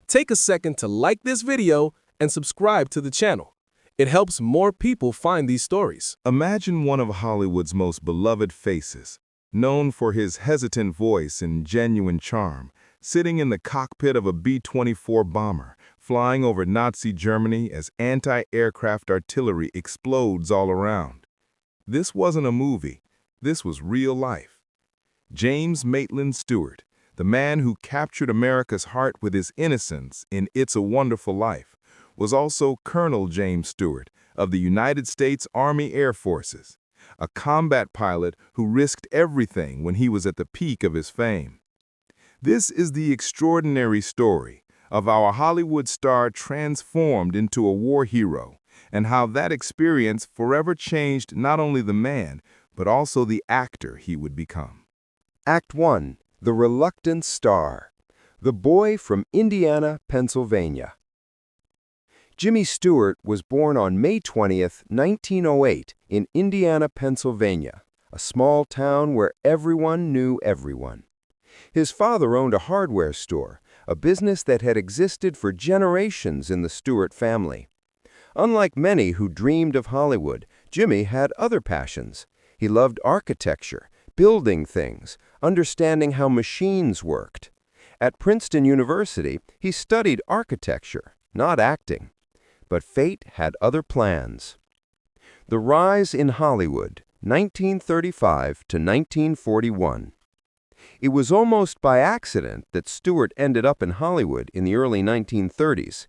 Take a second to like this video and subscribe to the channel. It helps more people find these stories. Imagine one of Hollywood's most beloved faces, known for his hesitant voice and genuine charm, sitting in the cockpit of a B-24 bomber, flying over Nazi Germany as anti-aircraft artillery explodes all around. This wasn't a movie. This was real life. James Maitland Stewart, the man who captured America's heart with his innocence in It's a Wonderful Life, was also Colonel James Stewart of the United States Army Air Forces, a combat pilot who risked everything when he was at the peak of his fame. This is the extraordinary story of our Hollywood star transformed into a war hero, and how that experience forever changed not only the man, but also the actor he would become. Act 1. The Reluctant Star. The Boy from Indiana, Pennsylvania. Jimmy Stewart was born on May 20th, 1908, in Indiana, Pennsylvania, a small town where everyone knew everyone. His father owned a hardware store, a business that had existed for generations in the Stewart family. Unlike many who dreamed of Hollywood, Jimmy had other passions. He loved architecture, building things, understanding how machines worked. At Princeton University, he studied architecture, not acting. But fate had other plans. The Rise in Hollywood, 1935 to 1941. It was almost by accident that Stewart ended up in Hollywood in the early 1930s.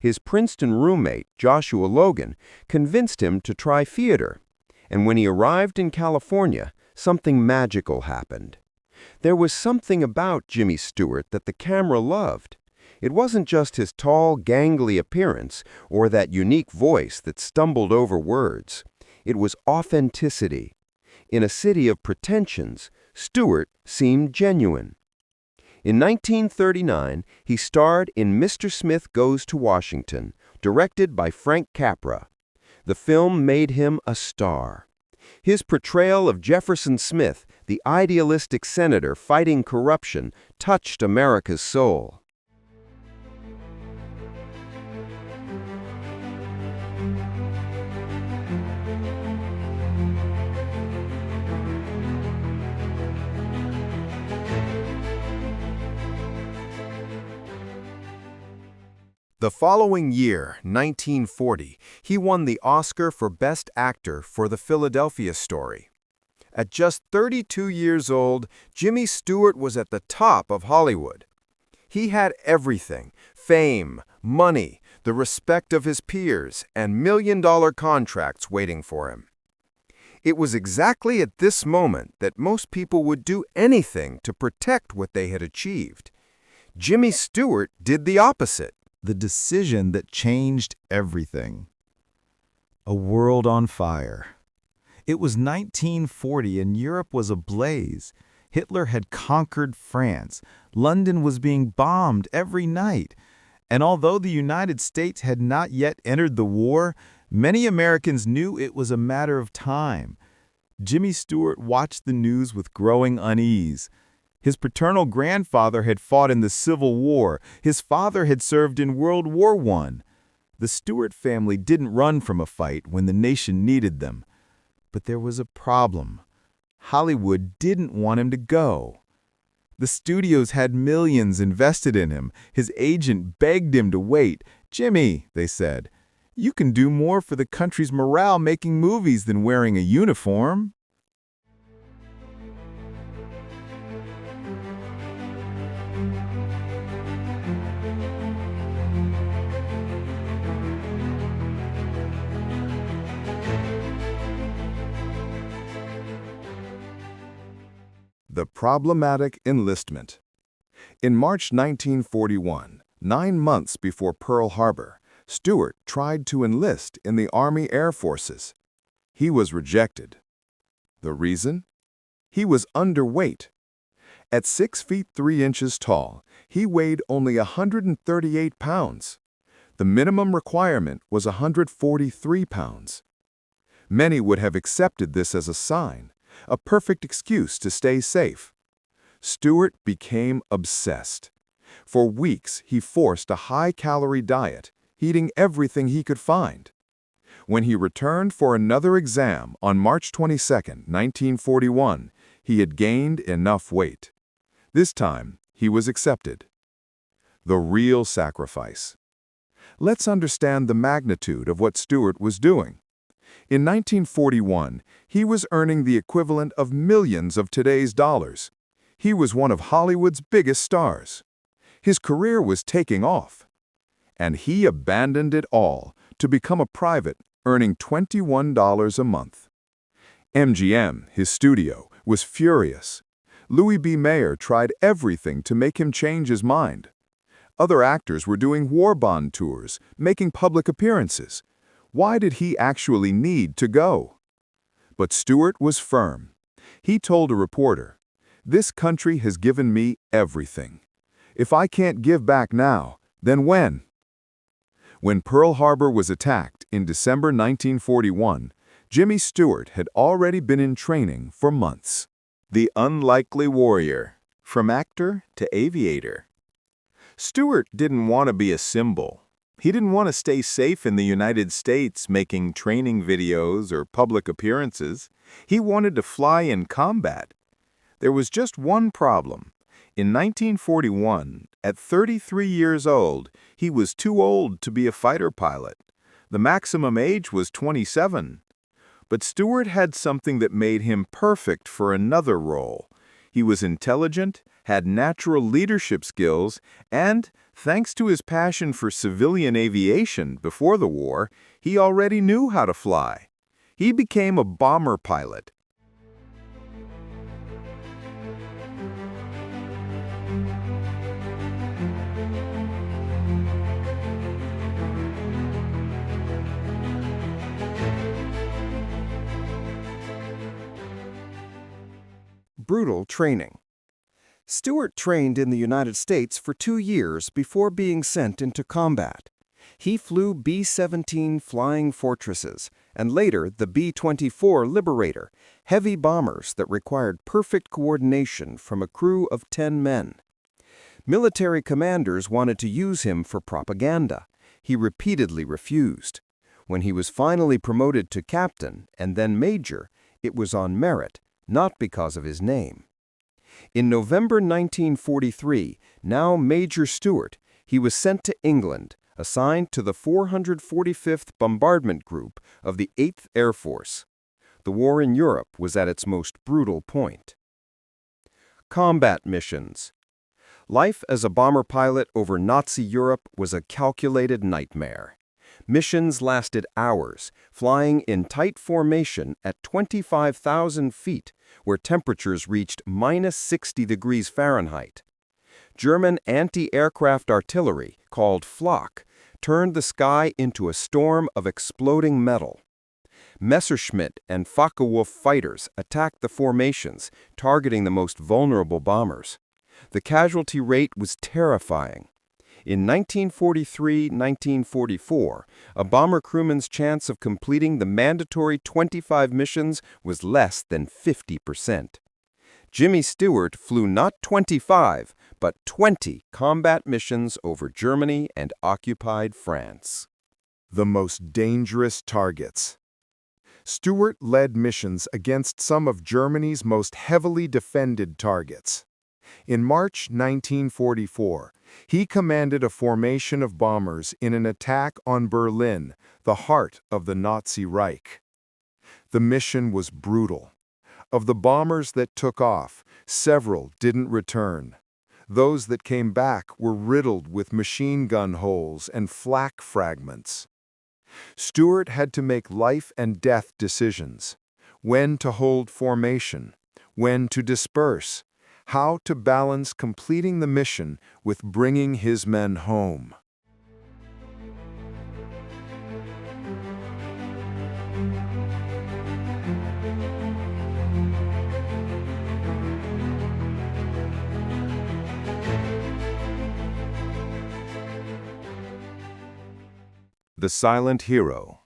His Princeton roommate, Joshua Logan, convinced him to try theater. And when he arrived in California, something magical happened. There was something about Jimmy Stewart that the camera loved. It wasn't just his tall, gangly appearance or that unique voice that stumbled over words. It was authenticity. In a city of pretensions, Stewart seemed genuine. In 1939, he starred in Mr. Smith Goes to Washington, directed by Frank Capra. The film made him a star. His portrayal of Jefferson Smith, the idealistic senator fighting corruption, touched America's soul. The following year, 1940, he won the Oscar for Best Actor for The Philadelphia Story. At just 32 years old, Jimmy Stewart was at the top of Hollywood. He had everything: fame, money, the respect of his peers, and million-dollar contracts waiting for him. It was exactly at this moment that most people would do anything to protect what they had achieved. Jimmy Stewart did the opposite. The decision that changed everything. A world on fire. It was 1940 and Europe was ablaze. Hitler had conquered France. London was being bombed every night. And although the United States had not yet entered the war, many Americans knew it was a matter of time. Jimmy Stewart watched the news with growing unease. His paternal grandfather had fought in the Civil War. His father had served in World War I. The Stewart family didn't run from a fight when the nation needed them. But there was a problem. Hollywood didn't want him to go. The studios had millions invested in him. His agent begged him to wait. "Jimmy," they said, "you can do more for the country's morale making movies than wearing a uniform." The problematic enlistment. In March 1941, 9 months before Pearl Harbor, Stewart tried to enlist in the Army Air Forces. He was rejected. The reason? He was underweight. At 6 feet 3 inches tall, he weighed only 138 pounds. The minimum requirement was 143 pounds. Many would have accepted this as a sign, a perfect excuse to stay safe. Stewart became obsessed. For weeks, he forced a high-calorie diet, eating everything he could find. When he returned for another exam on March 22, 1941, he had gained enough weight. This time, he was accepted. The real sacrifice. Let's understand the magnitude of what Stewart was doing. In 1941, he was earning the equivalent of millions of today's dollars. He was one of Hollywood's biggest stars. His career was taking off. And he abandoned it all to become a private, earning $21 a month. MGM, his studio, was furious. Louis B. Mayer tried everything to make him change his mind. Other actors were doing war bond tours, making public appearances. Why did he actually need to go? But Stewart was firm. He told a reporter, "This country has given me everything. If I can't give back now, then when?" When Pearl Harbor was attacked in December 1941, Jimmy Stewart had already been in training for months. The unlikely warrior, from actor to aviator. Stewart didn't want to be a symbol. He didn't want to stay safe in the United States making training videos or public appearances. He wanted to fly in combat. There was just one problem. In 1941, at 33 years old, he was too old to be a fighter pilot. The maximum age was 27. But Stewart had something that made him perfect for another role. He was intelligent, had natural leadership skills, and, thanks to his passion for civilian aviation before the war, he already knew how to fly. He became a bomber pilot. Brutal training. Stewart trained in the United States for 2 years before being sent into combat. He flew B-17 Flying Fortresses, and later the B-24 Liberator, heavy bombers that required perfect coordination from a crew of 10 men. Military commanders wanted to use him for propaganda. He repeatedly refused. When he was finally promoted to captain and then major, it was on merit, not because of his name. In November 1943, now Major Stewart, he was sent to England, assigned to the 445th Bombardment Group of the 8th Air Force. The war in Europe was at its most brutal point. Combat missions. Life as a bomber pilot over Nazi Europe was a calculated nightmare. Missions lasted hours, flying in tight formation at 25,000 feet, where temperatures reached -60 degrees Fahrenheit. German anti-aircraft artillery, called flak, turned the sky into a storm of exploding metal. Messerschmitt and Focke-Wulf fighters attacked the formations, targeting the most vulnerable bombers. The casualty rate was terrifying. In 1943-1944, a bomber crewman's chance of completing the mandatory 25 missions was less than 50%. Jimmy Stewart flew not 25, but 20 combat missions over Germany and occupied France. The most dangerous targets. Stewart led missions against some of Germany's most heavily defended targets. In March 1944, he commanded a formation of bombers in an attack on Berlin, the heart of the Nazi Reich. The mission was brutal. Of the bombers that took off, several didn't return. Those that came back were riddled with machine gun holes and flak fragments. Stewart had to make life and death decisions. When to hold formation, when to disperse, how to balance completing the mission with bringing his men home. The silent hero.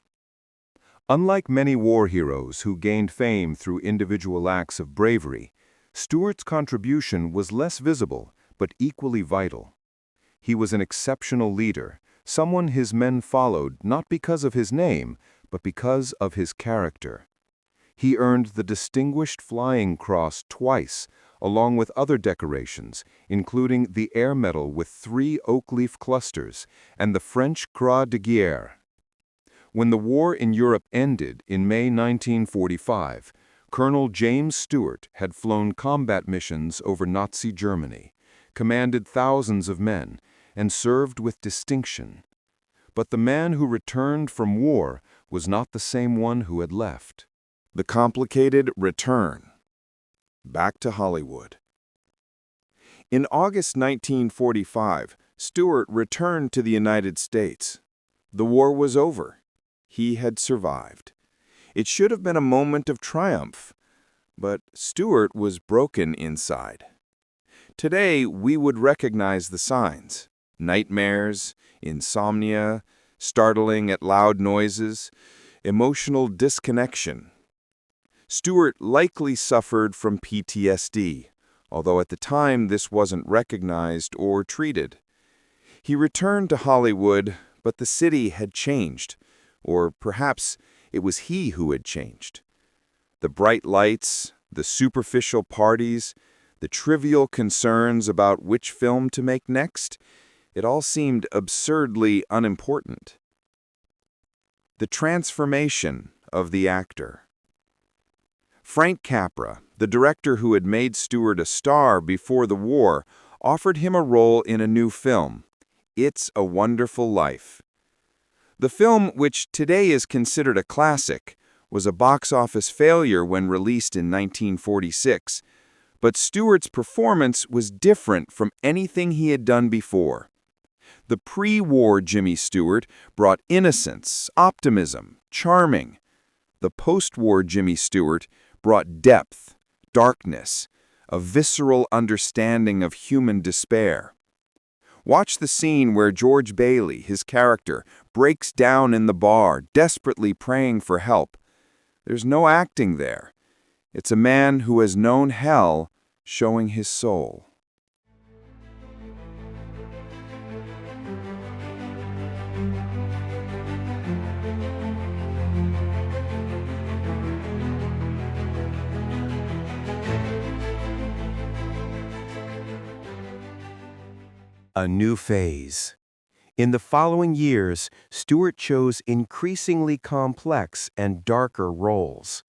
Unlike many war heroes who gained fame through individual acts of bravery, Stewart's contribution was less visible, but equally vital. He was an exceptional leader, someone his men followed not because of his name, but because of his character. He earned the Distinguished Flying Cross twice, along with other decorations, including the Air Medal with 3 oak leaf clusters and the French Croix de Guerre. When the war in Europe ended in May 1945, Colonel James Stewart had flown combat missions over Nazi Germany, commanded thousands of men, and served with distinction. But the man who returned from war was not the same one who had left. The complicated return. Back to Hollywood. In August 1945, Stewart returned to the United States. The war was over. He had survived. It should have been a moment of triumph, but Stewart was broken inside. Today, we would recognize the signs: nightmares, insomnia, startling at loud noises, emotional disconnection. Stewart likely suffered from PTSD, although at the time this wasn't recognized or treated. He returned to Hollywood, but the city had changed, or perhaps it was he who had changed. The bright lights, the superficial parties, the trivial concerns about which film to make next, it all seemed absurdly unimportant. The transformation of the actor. Frank Capra, the director who had made Stewart a star before the war, offered him a role in a new film, It's a Wonderful Life. The film, which today is considered a classic, was a box office failure when released in 1946, but Stewart's performance was different from anything he had done before. The pre-war Jimmy Stewart brought innocence, optimism, charming. The post-war Jimmy Stewart brought depth, darkness, a visceral understanding of human despair. Watch the scene where George Bailey, his character, breaks down in the bar, desperately praying for help. There's no acting there. It's a man who has known hell showing his soul. A new phase. In the following years, Stewart chose increasingly complex and darker roles.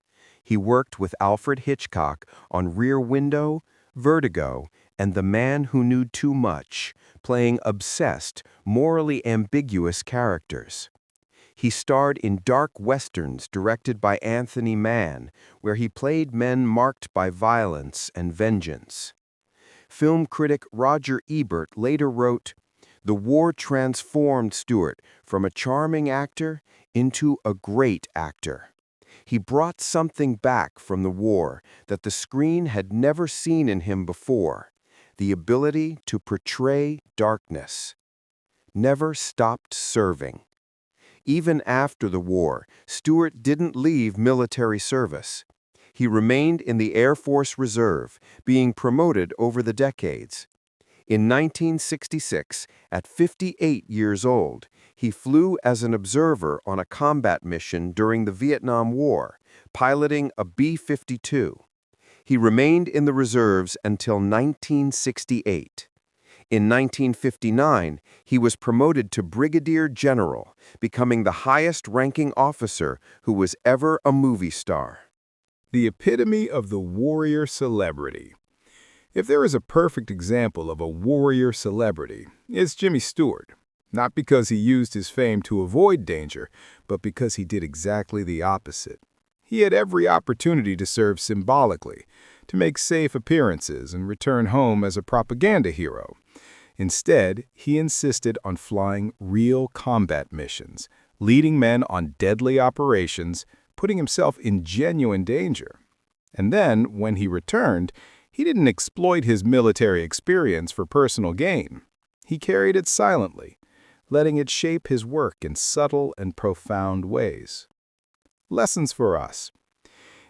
He worked with Alfred Hitchcock on Rear Window, Vertigo, and The Man Who Knew Too Much, playing obsessed, morally ambiguous characters. He starred in dark westerns directed by Anthony Mann, where he played men marked by violence and vengeance. Film critic Roger Ebert later wrote, "The war transformed Stewart from a charming actor into a great actor. He brought something back from the war that the screen had never seen in him before, the ability to portray darkness. Never stopped serving." Even after the war, Stewart didn't leave military service. He remained in the Air Force Reserve, being promoted over the decades. In 1966, at 58 years old, he flew as an observer on a combat mission during the Vietnam War, piloting a B-52. He remained in the reserves until 1968. In 1959, he was promoted to Brigadier General, becoming the highest-ranking officer who was ever a movie star. The epitome of the warrior celebrity. If there is a perfect example of a warrior celebrity, it's Jimmy Stewart. Not because he used his fame to avoid danger, but because he did exactly the opposite. He had every opportunity to serve symbolically, to make safe appearances and return home as a propaganda hero. Instead, he insisted on flying real combat missions, leading men on deadly operations, putting himself in genuine danger. And then, when he returned, he didn't exploit his military experience for personal gain. He carried it silently, letting it shape his work in subtle and profound ways. Lessons for us.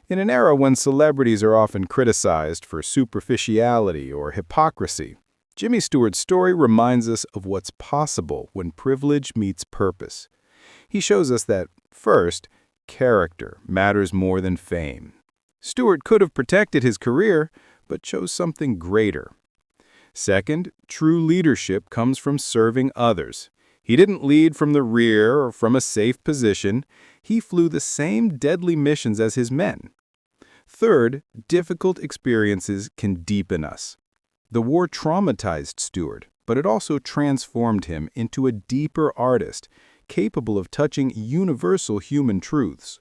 In an era when celebrities are often criticized for superficiality or hypocrisy, Jimmy Stewart's story reminds us of what's possible when privilege meets purpose. He shows us that, first, character matters more than fame. Stewart could have protected his career, but chose something greater. Second, true leadership comes from serving others. He didn't lead from the rear or from a safe position. He flew the same deadly missions as his men. Third, difficult experiences can deepen us. The war traumatized Stewart, but it also transformed him into a deeper artist, capable of touching universal human truths.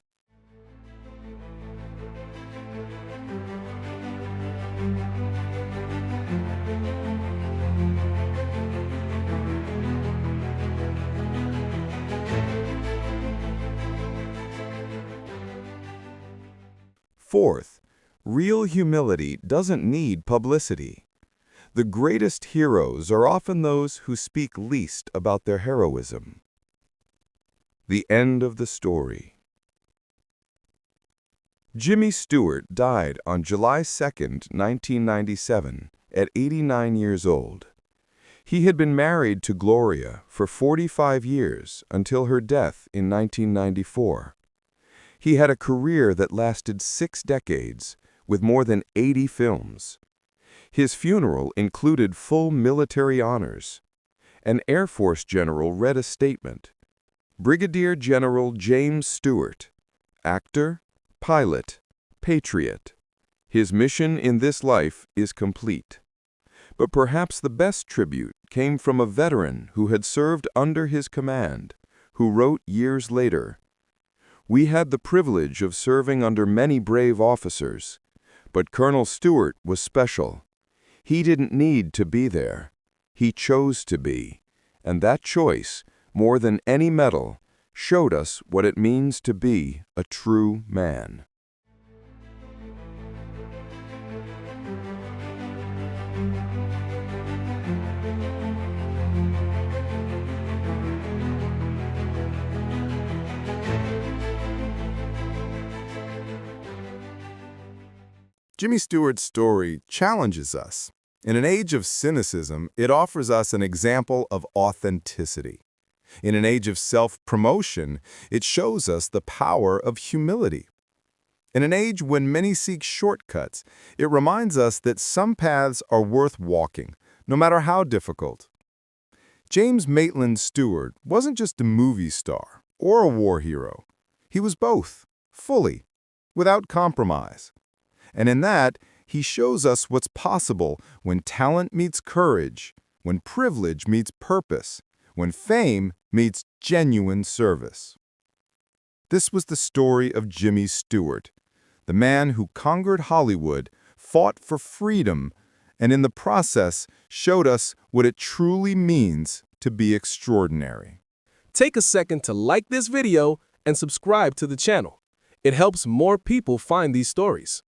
Fourth, real humility doesn't need publicity. The greatest heroes are often those who speak least about their heroism. The end of the story. Jimmy Stewart died on July 2, 1997, at 89 years old. He had been married to Gloria for 45 years until her death in 1994. He had a career that lasted 6 decades, with more than 80 films. His funeral included full military honors. An Air Force general read a statement. Brigadier General James Stewart, actor, pilot, patriot. His mission in this life is complete. But perhaps the best tribute came from a veteran who had served under his command, who wrote years later, "We had the privilege of serving under many brave officers, but Colonel Stewart was special. He didn't need to be there. He chose to be, and that choice, more than any medal, showed us what it means to be a true man." Jimmy Stewart's story challenges us. In an age of cynicism, it offers us an example of authenticity. In an age of self-promotion, it shows us the power of humility. In an age when many seek shortcuts, it reminds us that some paths are worth walking, no matter how difficult. James Maitland Stewart wasn't just a movie star or a war hero. He was both, fully, without compromise. And in that, he shows us what's possible when talent meets courage, when privilege meets purpose, when fame meets genuine service. This was the story of Jimmy Stewart, the man who conquered Hollywood, fought for freedom, and in the process showed us what it truly means to be extraordinary. Take a second to like this video and subscribe to the channel. It helps more people find these stories.